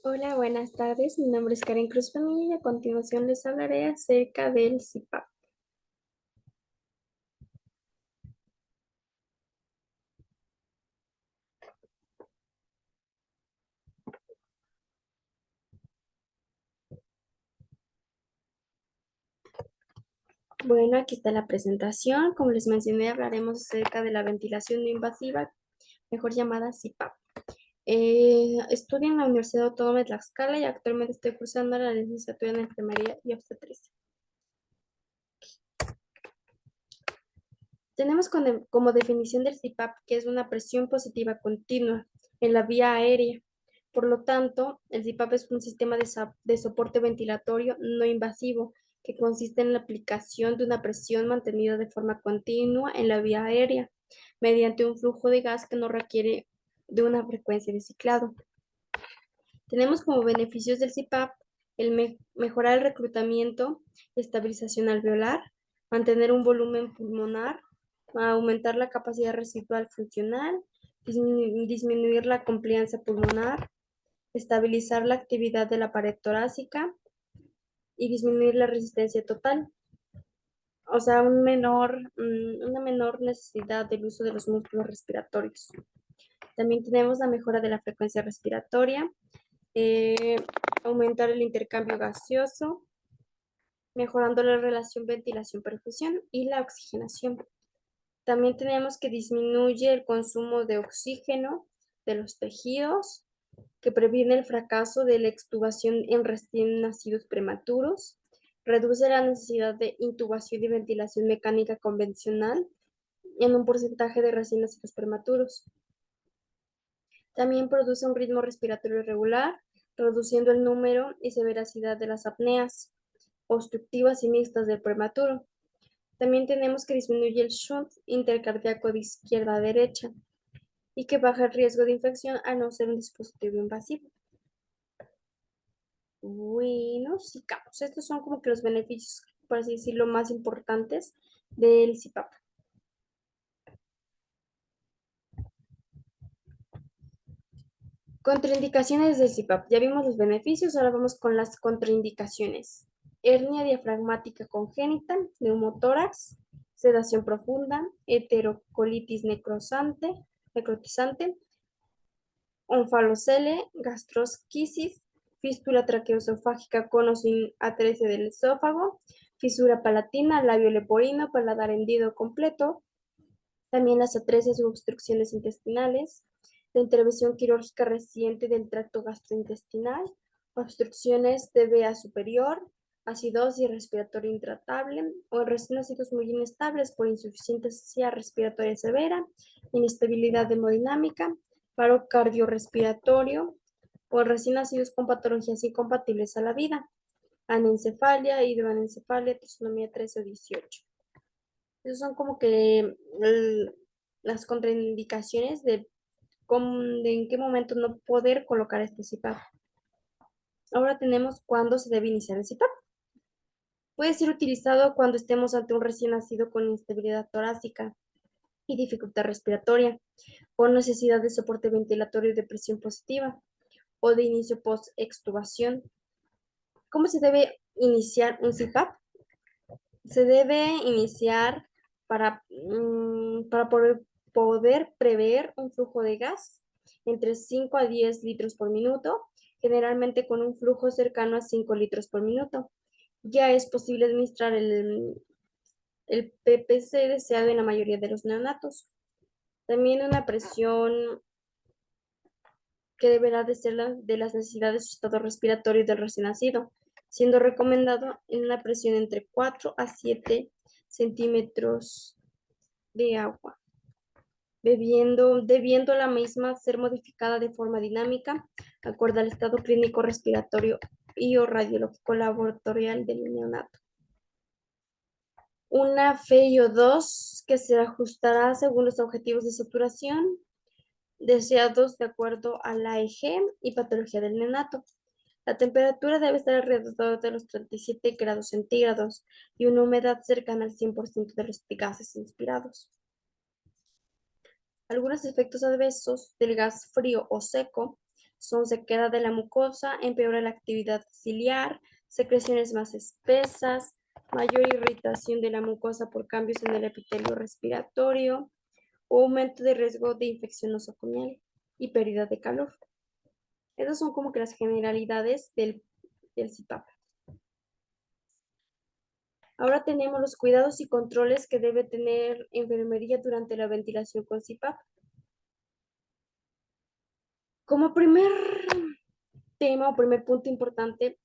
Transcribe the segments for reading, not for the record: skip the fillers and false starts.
Hola, buenas tardes. Mi nombre es Karen Cruz Familia y a continuación les hablaré acerca del CIPAP. Bueno, aquí está la presentación. Como les mencioné, hablaremos acerca de la ventilación no invasiva, mejor llamada CIPAP. Estudio en la Universidad Autónoma de Tlaxcala y actualmente estoy cursando la licenciatura en Enfermería y Obstetricia. Tenemos como definición del CIPAP que es una presión positiva continua en la vía aérea. Por lo tanto, el CIPAP es un sistema de soporte ventilatorio no invasivo que consiste en la aplicación de una presión mantenida de forma continua en la vía aérea mediante un flujo de gas que no requiere de una frecuencia de ciclado. Tenemos como beneficios del CIPAP mejorar el reclutamiento y estabilización alveolar, mantener un volumen pulmonar, aumentar la capacidad residual funcional, disminuir la complianza pulmonar, estabilizar la actividad de la pared torácica y disminuir la resistencia total. O sea, una menor necesidad del uso de los músculos respiratorios. También tenemos la mejora de la frecuencia respiratoria, eh, aumentar el intercambio gaseoso, mejorando la relación ventilación-perfusión y la oxigenación. También tenemos que disminuye el consumo de oxígeno de los tejidos, que previene el fracaso de la extubación en recién nacidos prematuros, reduce la necesidad de intubación y ventilación mecánica convencional en un porcentaje de recién nacidos prematuros. También produce un ritmo respiratorio irregular, reduciendo el número y severacidad de las apneas obstructivas y mixtas del prematuro. También tenemos que disminuye el shunt intercardíaco de izquierda a derecha y que baja el riesgo de infección a no ser un dispositivo invasivo. Bueno, sí, Carlos, estos son como que los beneficios, por así decirlo, más importantes del CPAP. Contraindicaciones del CPAP. Ya vimos los beneficios, ahora vamos con las contraindicaciones. Hernia diafragmática congénita, neumotórax, sedación profunda, heterocolitis necrotizante, onfalocele, gastrosquisis, fístula traqueoesofágica con o sin atresia del esófago, fisura palatina, labio leporino, paladar hendido completo, también las atresias u obstrucciones intestinales, la intervención quirúrgica reciente del tracto gastrointestinal, obstrucciones de vía superior, acidosis respiratoria intratable o en recién nacidos muy inestables por insuficiencia respiratoria severa, inestabilidad hemodinámica, paro cardiorrespiratorio o en recién nacidos con patologías incompatibles a la vida, anencefalia, hidroanencefalia, trisonomía 13 o 18. Esos son como que las contraindicaciones de en qué momento no poder colocar este CPAP. Ahora tenemos cuándo se debe iniciar el CPAP. Puede ser utilizado cuando estemos ante un recién nacido con inestabilidad torácica y dificultad respiratoria, con necesidad de soporte ventilatorio de presión positiva o de inicio post-extubación. ¿Cómo se debe iniciar un CPAP? Se debe iniciar para poder prever un flujo de gas entre 5 a 10 litros por minuto, generalmente con un flujo cercano a 5 litros por minuto. Ya es posible administrar el PPC deseado en la mayoría de los neonatos. También una presión que deberá de ser de las necesidades de su estado respiratorio del recién nacido, siendo recomendado en una presión entre 4 a 7 centímetros de agua, debiendo la misma ser modificada de forma dinámica, acorde al estado clínico respiratorio y o radiológico laboratorial del neonato. Una FeIO2 que se ajustará según los objetivos de saturación deseados de acuerdo a la AEG y patología del neonato. La temperatura debe estar alrededor de los 37 grados centígrados y una humedad cercana al 100% de los gases inspirados. Algunos efectos adversos del gas frío o seco son sequedad de la mucosa, empeora la actividad ciliar, secreciones más espesas, mayor irritación de la mucosa por cambios en el epitelio respiratorio, o aumento de riesgo de infección nosocomial y pérdida de calor. Esas son como que las generalidades del CPAP. Ahora tenemos los cuidados y controles que debe tener enfermería durante la ventilación con CPAP. Como primer tema o primer punto importante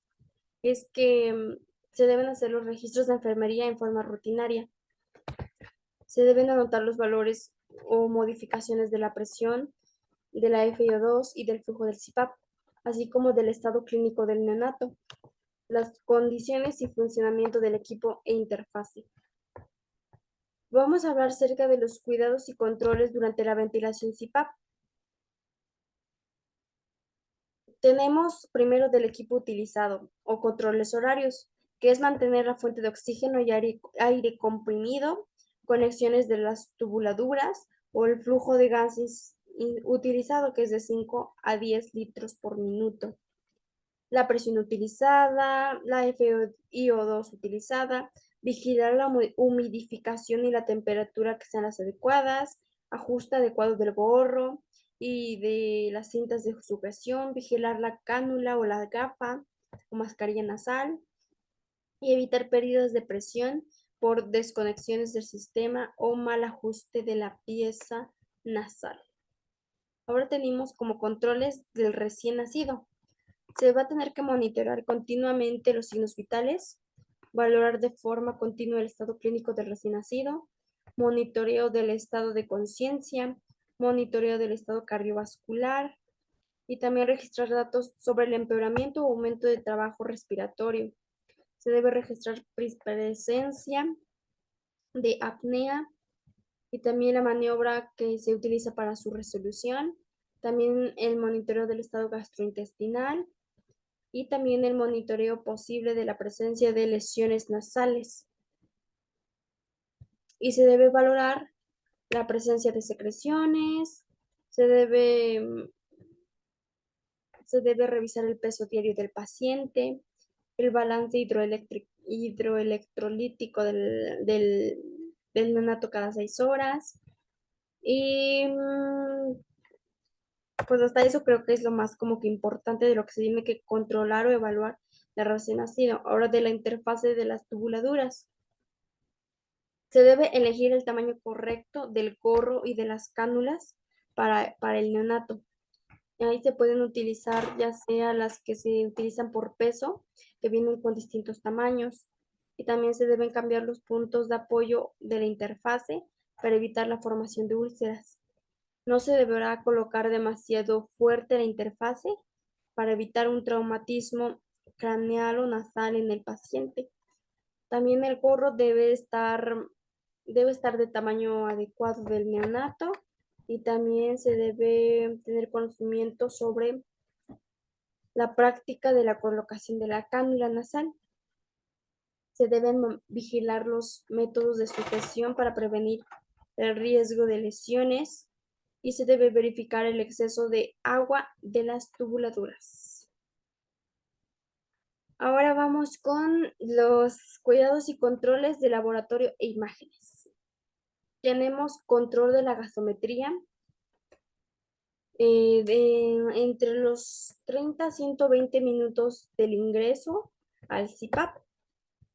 es que se deben hacer los registros de enfermería en forma rutinaria. Se deben anotar los valores o modificaciones de la presión, de la FiO2 y del flujo del CPAP, así como del estado clínico del neonato, las condiciones y funcionamiento del equipo e interfase. Vamos a hablar acerca de los cuidados y controles durante la ventilación CPAP. Tenemos primero del equipo utilizado o controles horarios, que es mantener la fuente de oxígeno y aire comprimido, conexiones de las tubuladuras o el flujo de gases utilizado, que es de 5 a 10 litros por minuto. La presión utilizada, la FiO2 utilizada, vigilar la humidificación y la temperatura que sean las adecuadas, ajuste adecuado del gorro y de las cintas de sujeción, vigilar la cánula o la gafa o mascarilla nasal y evitar pérdidas de presión por desconexiones del sistema o mal ajuste de la pieza nasal. Ahora tenemos como controles del recién nacido. Se va a tener que monitorear continuamente los signos vitales, valorar de forma continua el estado clínico del recién nacido, monitoreo del estado de conciencia, monitoreo del estado cardiovascular y también registrar datos sobre el empeoramiento o aumento de trabajo respiratorio. Se debe registrar presencia de apnea y también la maniobra que se utiliza para su resolución, también el monitoreo del estado gastrointestinal y también el monitoreo posible de la presencia de lesiones nasales. Y se debe valorar la presencia de secreciones, se debe, se debe revisar el peso diario del paciente, el balance hidroelectrolítico del neonato cada 6 horas. Y pues hasta eso creo que es lo más como que importante de lo que se tiene que controlar o evaluar de recién nacido. Ahora de la interfase de las tubuladuras. Se debe elegir el tamaño correcto del gorro y de las cánulas para el neonato. Ahí se pueden utilizar ya sea las que se utilizan por peso, que vienen con distintos tamaños. Y también se deben cambiar los puntos de apoyo de la interfase para evitar la formación de úlceras. No se deberá colocar demasiado fuerte la interfase para evitar un traumatismo craneal o nasal en el paciente. También el gorro debe estar de tamaño adecuado del neonato y también se debe tener conocimiento sobre la práctica de la colocación de la cánula nasal. Se deben vigilar los métodos de sujeción para prevenir el riesgo de lesiones y se debe verificar el exceso de agua de las tubuladuras. Ahora vamos con los cuidados y controles de laboratorio e imágenes. Tenemos control de la gasometría entre los 30 a 120 minutos del ingreso al CPAP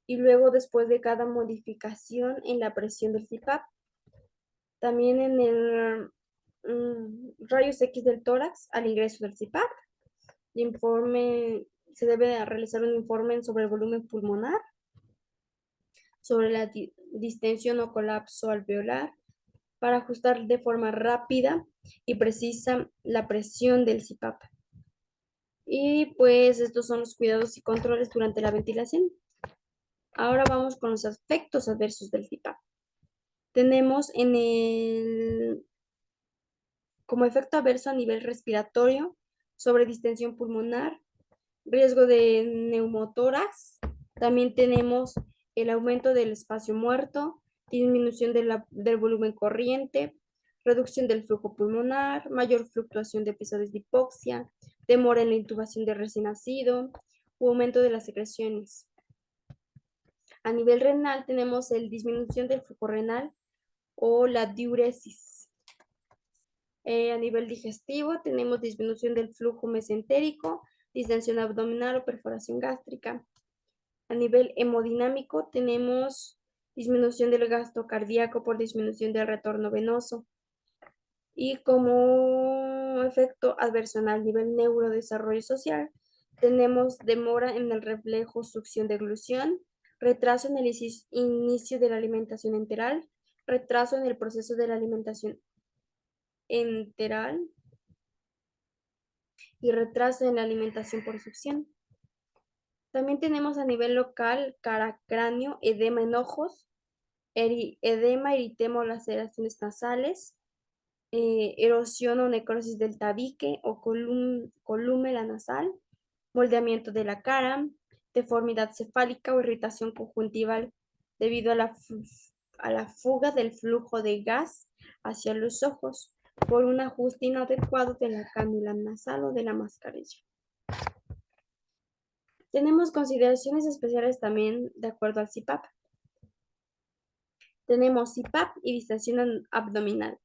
y luego después de cada modificación en la presión del CPAP. También en el rayos X del tórax al ingreso del CPAP. Se debe realizar un informe sobre el volumen pulmonar, sobre la distensión o colapso alveolar, para ajustar de forma rápida y precisa la presión del CPAP. Y pues estos son los cuidados y controles durante la ventilación. Ahora vamos con los efectos adversos del CPAP. Tenemos como efecto adverso a nivel respiratorio, sobre distensión pulmonar, riesgo de neumotórax. También tenemos el aumento del espacio muerto, disminución del volumen corriente, reducción del flujo pulmonar, mayor fluctuación de episodios de hipoxia, demora en la intubación del recién nacido o aumento de las secreciones. A nivel renal tenemos el disminución del flujo renal o la diuresis. A nivel digestivo tenemos disminución del flujo mesentérico, distensión abdominal o perforación gástrica. A nivel hemodinámico tenemos disminución del gasto cardíaco por disminución del retorno venoso. Y como efecto adverso al nivel neurodesarrollo social, tenemos demora en el reflejo succión deglución, retraso en el inicio de la alimentación enteral, retraso en el proceso de la alimentación enteral y retraso en la alimentación por succión. También tenemos a nivel local cara, cráneo, edema en ojos, edema, eritema o laceraciones nasales, erosión o necrosis del tabique o colúmela nasal, moldeamiento de la cara, deformidad cefálica o irritación conjuntival debido a la fuga del flujo de gas hacia los ojos por un ajuste inadecuado de la cánula nasal o de la mascarilla. Tenemos consideraciones especiales también de acuerdo al CPAP. Tenemos CPAP y distensión abdominal.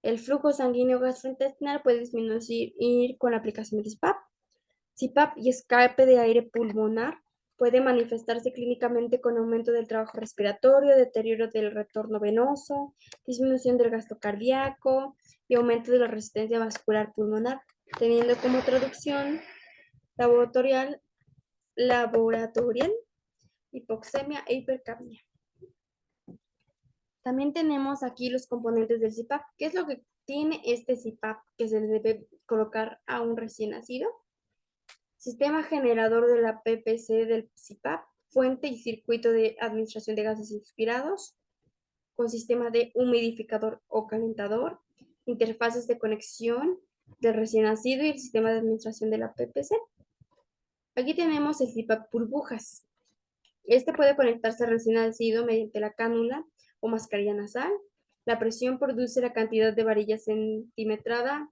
El flujo sanguíneo gastrointestinal puede disminuir con la aplicación de CPAP. CPAP y escape de aire pulmonar puede manifestarse clínicamente con aumento del trabajo respiratorio, deterioro del retorno venoso, disminución del gasto cardíaco y aumento de la resistencia vascular pulmonar, teniendo como traducción laboratorial hipoxemia e hipercapnia. También tenemos aquí los componentes del CPAP. ¿Qué es lo que tiene este CPAP que se le debe colocar a un recién nacido? Sistema generador de la PPC del CPAP, fuente y circuito de administración de gases inspirados, con sistema de humidificador o calentador, interfaces de conexión del recién nacido y el sistema de administración de la PPC. Aquí tenemos el CPAP burbujas. Este puede conectarse al recién nacido mediante la cánula o mascarilla nasal. La presión produce la cantidad de varilla centimetrada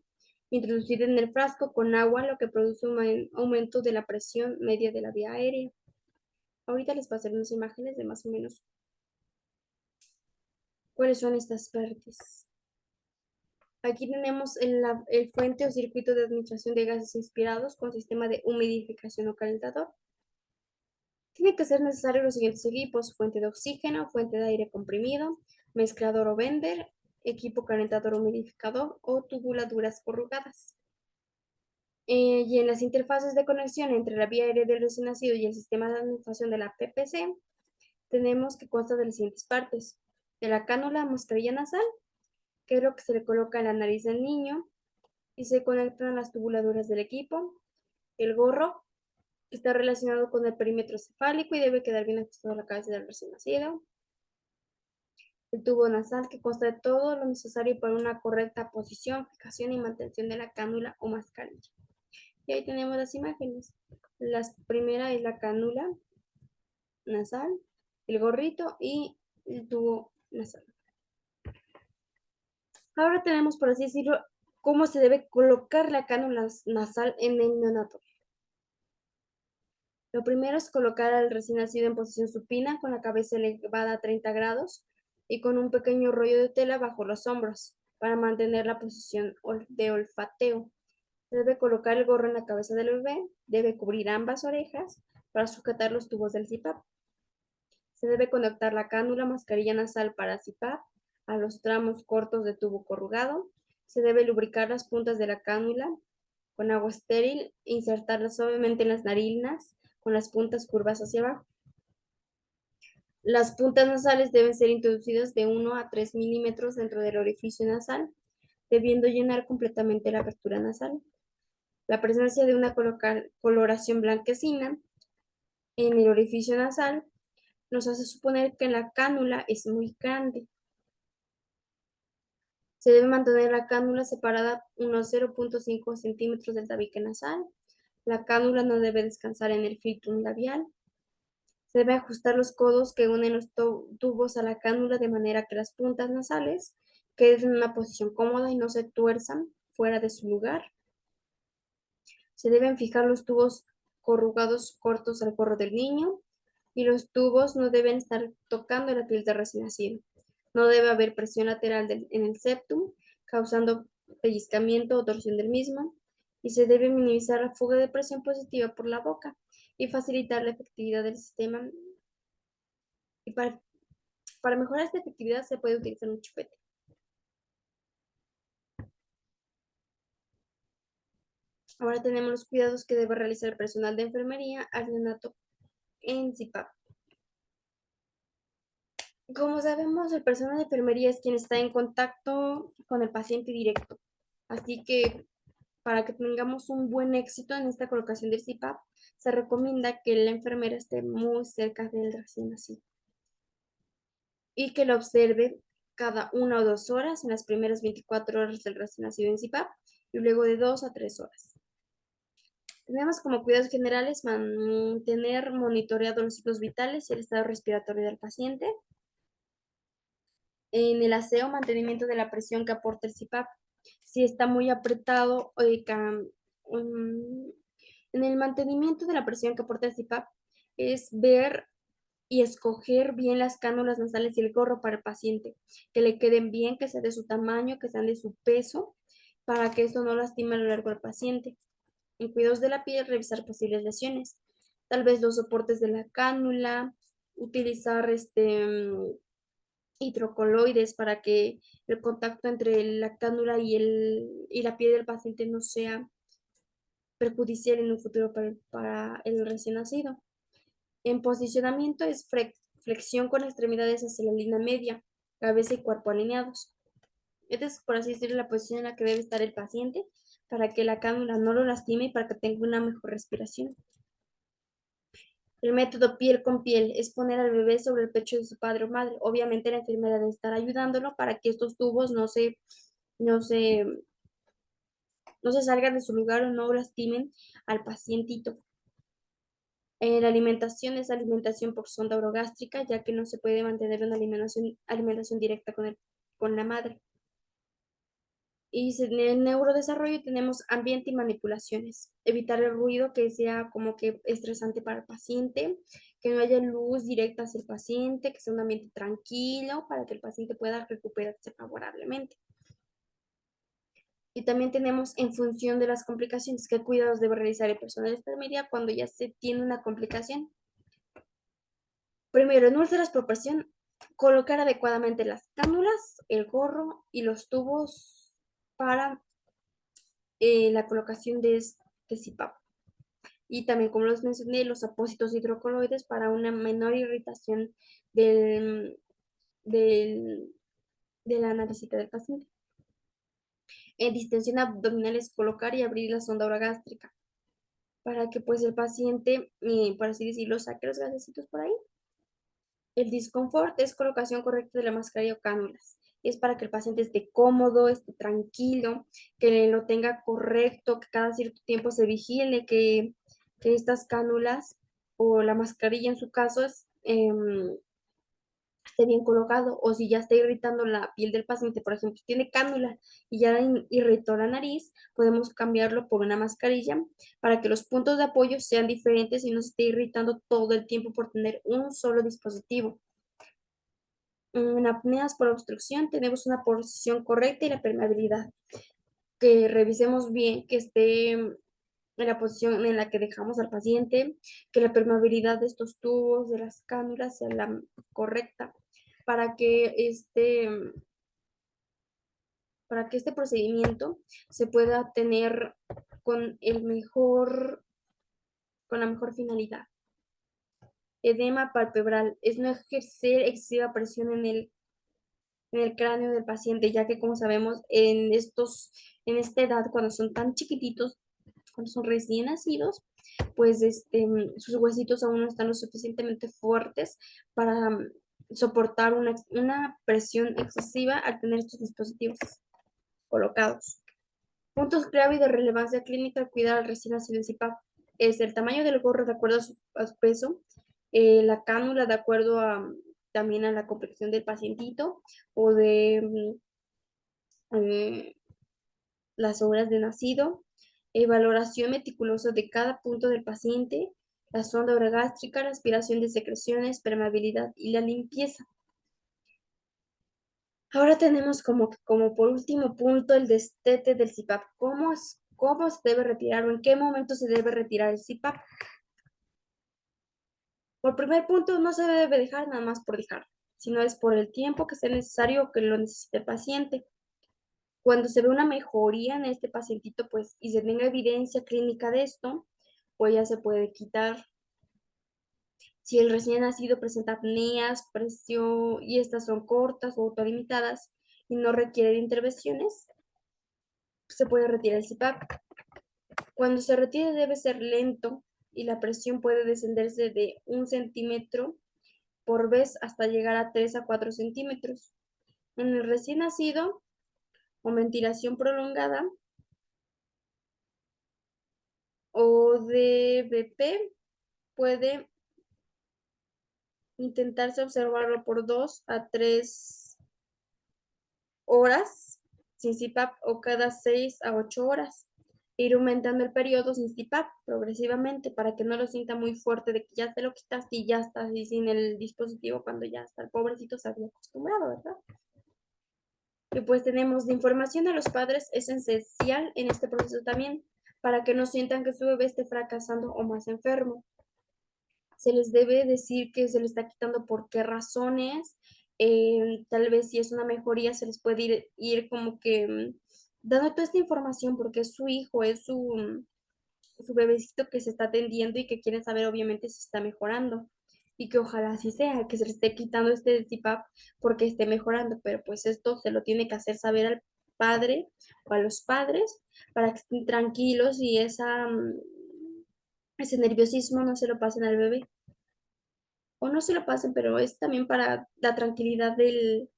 introducida en el frasco con agua, lo que produce un aumento de la presión media de la vía aérea. Ahorita les pasaré unas imágenes de más o menos cuáles son estas partes. Aquí tenemos el fuente o circuito de administración de gases inspirados con sistema de humidificación o calentador. Tiene que ser necesario los siguientes equipos: fuente de oxígeno, fuente de aire comprimido, mezclador o vender, equipo calentador humidificador o tubuladuras corrugadas. Y en las interfaces de conexión entre la vía aérea del recién nacido y el sistema de administración de la PPC, tenemos que consta de las siguientes partes: de la cánula mascarilla nasal, que es lo que se le coloca en la nariz del niño, y se conectan a las tubuladuras del equipo, el gorro, que está relacionado con el perímetro cefálico y debe quedar bien ajustado a la cabeza del recién nacido, el tubo nasal, que consta de todo lo necesario para una correcta posición, fijación y mantención de la cánula o mascarilla. Y ahí tenemos las imágenes. La primera es la cánula nasal, el gorrito y el tubo nasal. Ahora tenemos, por así decirlo, cómo se debe colocar la cánula nasal en el neonato. Lo primero es colocar al recién nacido en posición supina, con la cabeza elevada a 30 grados y con un pequeño rollo de tela bajo los hombros para mantener la posición de olfateo. Se debe colocar el gorro en la cabeza del bebé, debe cubrir ambas orejas para sujetar los tubos del CPAP. Se debe conectar la cánula mascarilla nasal para CPAP a los tramos cortos de tubo corrugado. Se debe lubricar las puntas de la cánula con agua estéril e insertarla suavemente en las narinas con las puntas curvas hacia abajo. Las puntas nasales deben ser introducidas de 1 a 3 milímetros dentro del orificio nasal, debiendo llenar completamente la abertura nasal. La presencia de una coloración blanquecina en el orificio nasal nos hace suponer que la cánula es muy grande. Se debe mantener la cánula separada unos 0.5 centímetros del tabique nasal. La cánula no debe descansar en el filtrum labial. Se debe ajustar los codos que unen los tubos a la cánula de manera que las puntas nasales queden en una posición cómoda y no se tuerzan fuera de su lugar. Se deben fijar los tubos corrugados cortos al gorro del niño y los tubos no deben estar tocando la piel del recién nacido. No debe haber presión lateral en el septum, causando pellizcamiento o torsión del mismo, y se debe minimizar la fuga de presión positiva por la boca y facilitar la efectividad del sistema. Y para mejorar esta efectividad se puede utilizar un chupete. Ahora tenemos los cuidados que debe realizar el personal de enfermería al neonato en CIPAP. Como sabemos, el personal de enfermería es quien está en contacto con el paciente directo. Así que para que tengamos un buen éxito en esta colocación del CPAP, se recomienda que la enfermera esté muy cerca del recién nacido y que lo observe cada 1 o 2 horas en las primeras 24 horas del recién nacido en CPAP y luego de 2 a 3 horas. Tenemos como cuidados generales mantener monitoreados los ciclos vitales y el estado respiratorio del paciente. En el aseo, mantenimiento de la presión que aporta el CPAP. Si está muy apretado, en el mantenimiento de la presión que aporta el CPAP es ver y escoger bien las cánulas nasales y el gorro para el paciente, que le queden bien, que sean de su tamaño, que sean de su peso, para que eso no lastime a lo largo del paciente. En cuidados de la piel, revisar posibles lesiones, tal vez los soportes de la cánula, utilizar hidrocoloides para que el contacto entre la cánula y la piel del paciente no sea perjudicial en un futuro para el recién nacido. En posicionamiento es flexión con extremidades hacia la línea media, cabeza y cuerpo alineados. Esta es, por así decirlo, la posición en la que debe estar el paciente para que la cánula no lo lastime y para que tenga una mejor respiración. El método piel con piel es poner al bebé sobre el pecho de su padre o madre. Obviamente la enfermera debe estar ayudándolo para que estos tubos no se, no se salgan de su lugar o no lastimen al pacientito. La alimentación es alimentación por sonda orogástrica, ya que no se puede mantener una alimentación directa con la madre. Y en el neurodesarrollo tenemos ambiente y manipulaciones. Evitar el ruido que sea como que estresante para el paciente, que no haya luz directa hacia el paciente, que sea un ambiente tranquilo para que el paciente pueda recuperarse favorablemente. Y también tenemos en función de las complicaciones, qué cuidados debe realizar el personal de enfermería cuando ya se tiene una complicación. Primero, en úlceras por presión, colocar adecuadamente las cánulas, el gorro y los tubos para la colocación de este CPAP. Y también, como los mencioné, los apósitos hidrocoloides para una menor irritación del, del, de la naricita del paciente. En distensión abdominal es colocar y abrir la sonda orogástrica para que pues el paciente, por así decirlo, saque los gasecitos por ahí. El disconfort es colocación correcta de la mascarilla o cánulas. Es para que el paciente esté cómodo, esté tranquilo, que lo tenga correcto, que cada cierto tiempo se vigile, que estas cánulas o la mascarilla en su caso esté bien colocado. O si ya está irritando la piel del paciente, por ejemplo, tiene cánula y ya irritó la nariz, podemos cambiarlo por una mascarilla para que los puntos de apoyo sean diferentes y no se esté irritando todo el tiempo por tener un solo dispositivo. En apneas por obstrucción tenemos una posición correcta y la permeabilidad. Que revisemos bien que esté en la posición en la que dejamos al paciente, que la permeabilidad de estos tubos, de las cánulas sea la correcta para que para que este procedimiento se pueda tener con con la mejor finalidad. Edema palpebral es no ejercer excesiva presión en el cráneo del paciente, ya que como sabemos, en esta edad, cuando son tan chiquititos, cuando son recién nacidos, pues sus huesitos aún no están lo suficientemente fuertes para soportar una presión excesiva al tener estos dispositivos colocados. Puntos clave y de relevancia clínica al cuidar al recién nacido en CPAP es el tamaño del gorro de acuerdo a su peso, la cánula de acuerdo también a la complexión del pacientito o de las horas de nacido, valoración meticulosa de cada punto del paciente, la sonda orogástrica, la aspiración de secreciones, permeabilidad y la limpieza. Ahora tenemos como por último punto el destete del CPAP. ¿Cómo se debe retirar o en qué momento se debe retirar el CPAP? Por primer punto, no se debe dejar nada más por dejar, sino es por el tiempo que sea necesario o que lo necesite el paciente. Cuando se ve una mejoría en este pacientito, pues, y se tenga evidencia clínica de esto, pues ya se puede quitar. Si el recién nacido presenta apneas, presión, y estas son cortas o autolimitadas y no requiere de intervenciones, se puede retirar el CPAP. Cuando se retire debe ser lento y la presión puede descenderse de 1 centímetro por vez hasta llegar a 3 a 4 centímetros. En el recién nacido o ventilación prolongada o DBP puede intentarse observarlo por 2 a 3 horas sin CPAP o cada 6 a 8 horas. Ir aumentando el periodo sin CPAP progresivamente para que no lo sienta muy fuerte de que ya se lo quitaste y ya está así sin el dispositivo cuando ya está el pobrecito se había acostumbrado, ¿verdad? Y pues tenemos de información a los padres es esencial en este proceso también para que no sientan que su bebé esté fracasando o más enfermo. Se les debe decir que se le está quitando por qué razones, tal vez si es una mejoría se les puede ir como que dando toda esta información porque es su hijo, es su bebecito que se está atendiendo y que quieren saber obviamente si está mejorando y que ojalá así sea, que se le esté quitando este CPAP porque esté mejorando, pero pues esto se lo tiene que hacer saber al padre o a los padres para que estén tranquilos y ese nerviosismo no se lo pasen al bebé o no se lo pasen, pero es también para la tranquilidad de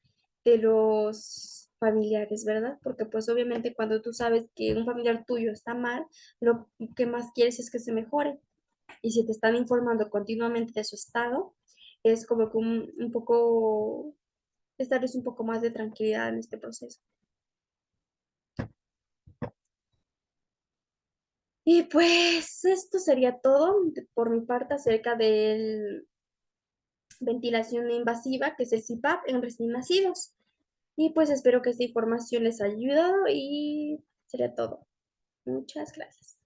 los familiares, ¿verdad? Porque pues obviamente cuando tú sabes que un familiar tuyo está mal, lo que más quieres es que se mejore. Y si te están informando continuamente de su estado, es como que un poco, estarles un poco más de tranquilidad en este proceso. Y pues esto sería todo por mi parte acerca de ventilación invasiva, que es el CPAP en recién nacidos. Y pues espero que esta información les haya ayudado y sería todo. Muchas gracias.